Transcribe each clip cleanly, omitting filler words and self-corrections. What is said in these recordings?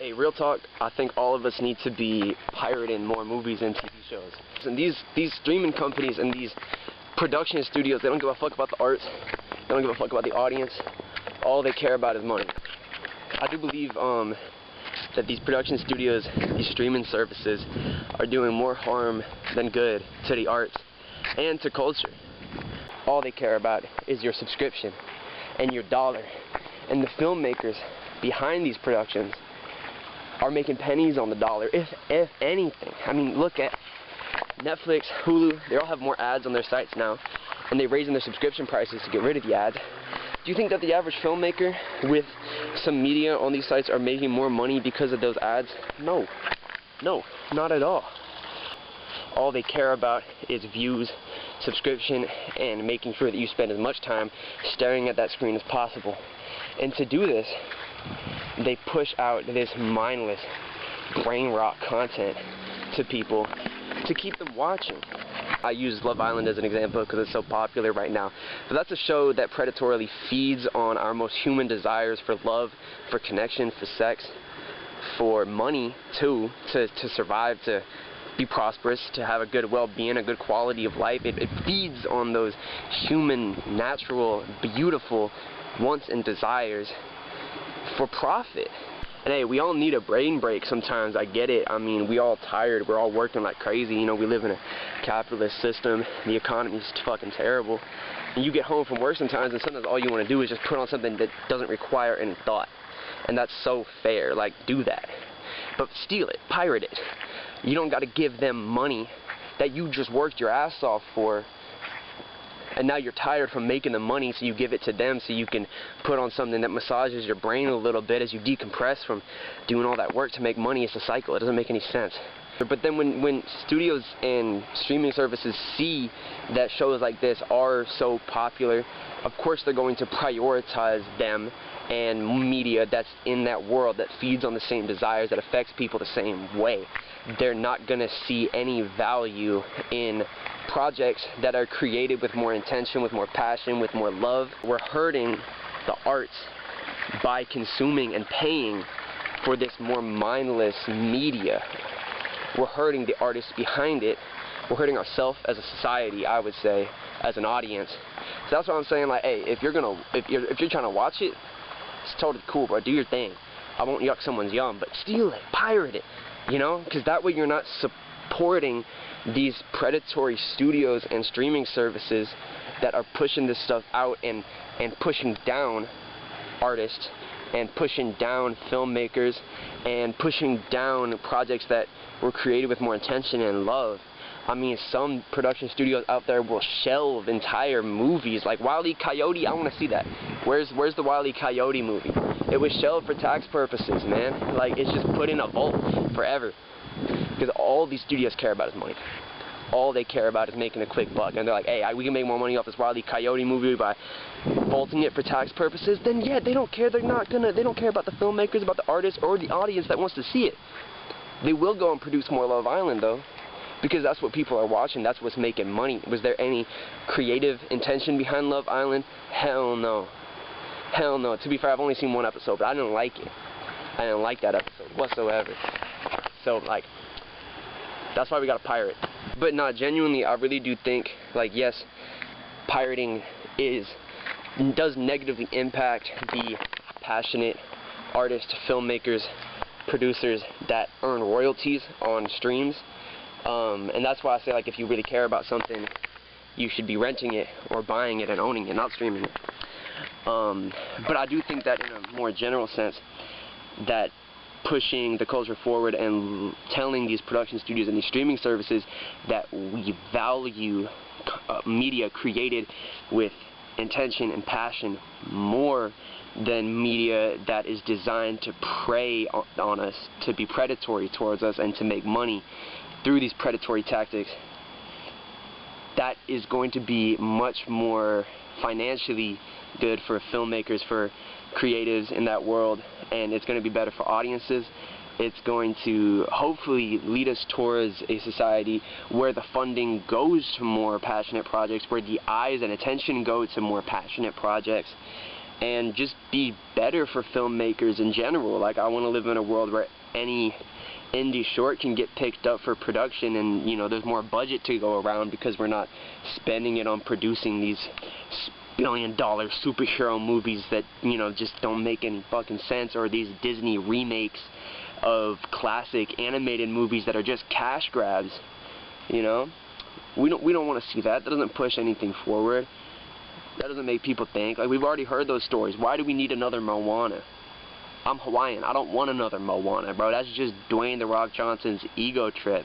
Hey, real talk, I think all of us need to be pirating more movies and TV shows. And these streaming companies and these production studios, they don't give a fuck about the art, they don't give a fuck about the audience. All they care about is money. I do believe that these production studios, these streaming services, are doing more harm than good to the arts and to culture. All they care about is your subscription and your dollar. And the filmmakers behind these productions are making pennies on the dollar, if anything. I mean, look at Netflix, Hulu, they all have more ads on their sites now, and they're raising their subscription prices to get rid of the ads. Do you think that the average filmmaker with some media on these sites are making more money because of those ads? No, not at all. All they care about is views, subscription, and making sure that you spend as much time staring at that screen as possible. And to do this, they push out this mindless, brain rot content to people to keep them watching. I use Love Island as an example because it's so popular right now. But that's a show that predatorily feeds on our most human desires for love, for connection, for sex, for money too, to survive, to be prosperous, to have a good well-being, a good quality of life. It feeds on those human, natural, beautiful wants and desires for profit. And hey, we all need a brain break sometimes, I get it. I mean, we all tired, we're all working like crazy, you know, we live in a capitalist system, the economy's fucking terrible. And you get home from work sometimes and sometimes all you want to do is just put on something that doesn't require any thought. And that's so fair, like, do that. But steal it, pirate it. You don't got to give them money that you just worked your ass off for, and now you're tired from making the money, so you give it to them so you can put on something that massages your brain a little bit as you decompress from doing all that work to make money. It's a cycle. It doesn't make any sense. But then when studios and streaming services see that shows like this are so popular, of course they're going to prioritize them and media that's in that world that feeds on the same desires, that affects people the same way. They're not going to see any value in projects that are created with more intention, with more passion, with more love. We're hurting the arts by consuming and paying for this more mindless media. We're hurting the artists behind it. We're hurting ourselves as a society, I would say, as an audience. So that's what I'm saying, like, hey, if you're trying to watch it, it's totally cool, bro. Do your thing. I won't yuck someone's yum, but steal it, pirate it, you know? Because that way you're not supporting these predatory studios and streaming services that are pushing this stuff out and pushing down artists and pushing down filmmakers and pushing down projects that were created with more intention and love. I mean, some production studios out there will shelve entire movies, like Wile E. Coyote. I want to see that. Where's the Wile E. Coyote movie? It was shelved for tax purposes, man. Like, it's just put in a vault forever. Because all these studios care about is money. All they care about is making a quick buck. And they're like, hey, we can make more money off this Wile E. Coyote movie by vaulting it for tax purposes. Then yeah, they don't care. They don't care about the filmmakers, about the artists, or the audience that wants to see it. They will go and produce more Love Island, though. Because that's what people are watching, that's what's making money. Was there any creative intention behind Love Island? Hell no. Hell no. To be fair, I've only seen one episode, but I didn't like it. I didn't like that episode whatsoever. So, like, that's why we gotta pirate. But no, genuinely, I really do think, like, yes, pirating does negatively impact the passionate artists, filmmakers, producers that earn royalties on streams. And that's why I say, like, if you really care about something, you should be renting it or buying it and owning it, not streaming it. But I do think that in a more general sense, that pushing the culture forward and telling these production studios and these streaming services that we value media created with intention and passion more than media that is designed to prey on us, to be predatory towards us, and to make money through these predatory tactics, that is going to be much more financially good for filmmakers, for creatives in that world, and it's going to be better for audiences. It's going to hopefully lead us towards a society where the funding goes to more passionate projects, where the eyes and attention go to more passionate projects, and just be better for filmmakers in general. Like, I want to live in a world where any indie short can get picked up for production, and, you know, there's more budget to go around because we're not spending it on producing these billion-dollar superhero movies that, you know, just don't make any fucking sense, or these Disney remakes of classic animated movies that are just cash grabs. You know, we don't want to see that. That doesn't push anything forward. That doesn't make people think. Like, we've already heard those stories. Why do we need another Moana? I'm Hawaiian. I don't want another Moana, bro. That's just Dwayne "The Rock" Johnson's ego trip.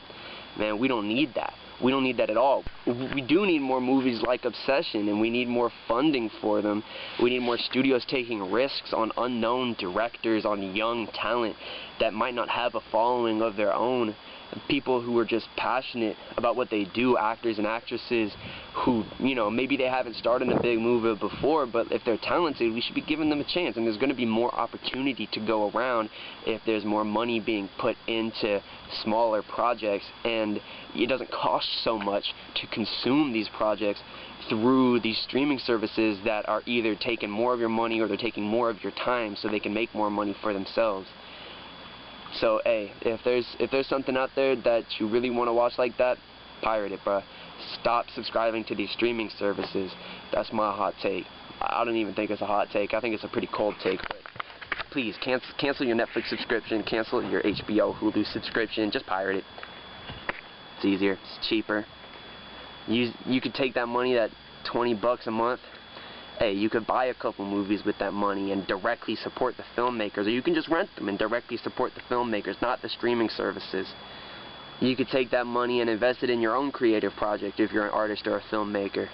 Man, we don't need that. We don't need that at all. We do need more movies like Obsession, and we need more funding for them. We need more studios taking risks on unknown directors, on young talent that might not have a following of their own. People who are just passionate about what they do, actors and actresses who, you know, maybe they haven't started a big movie before, but if they're talented, we should be giving them a chance. And there's going to be more opportunity to go around if there's more money being put into smaller projects, and it doesn't cost so much to consume these projects through these streaming services that are either taking more of your money or they're taking more of your time so they can make more money for themselves. So, hey, if there's something out there that you really want to watch like that, pirate it, bruh. Stop subscribing to these streaming services. That's my hot take. I don't even think it's a hot take. I think it's a pretty cold take. But please, cancel your Netflix subscription, cancel your HBO, Hulu subscription. Just pirate it. It's easier. It's cheaper. You could take that money, that $20 a month. Hey, you could buy a couple movies with that money and directly support the filmmakers, or you can just rent them and directly support the filmmakers, not the streaming services. You could take that money and invest it in your own creative project if you're an artist or a filmmaker.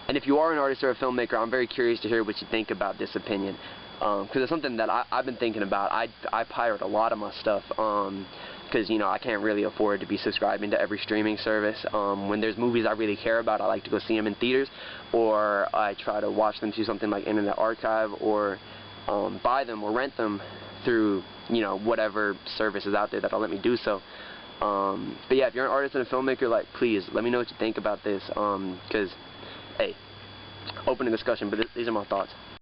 And if you are an artist or a filmmaker, I'm very curious to hear what you think about this opinion, because it's something that I've been thinking about. I pirate a lot of my stuff, because, you know, I can't really afford to be subscribing to every streaming service. When there's movies I really care about, I like to go see them in theaters, or I try to watch them through something like Internet Archive, or buy them or rent them through, you know, whatever service is out there that'll let me do so. But yeah, if you're an artist and a filmmaker, like, please let me know what you think about this, because, hey, open a discussion, but these are my thoughts.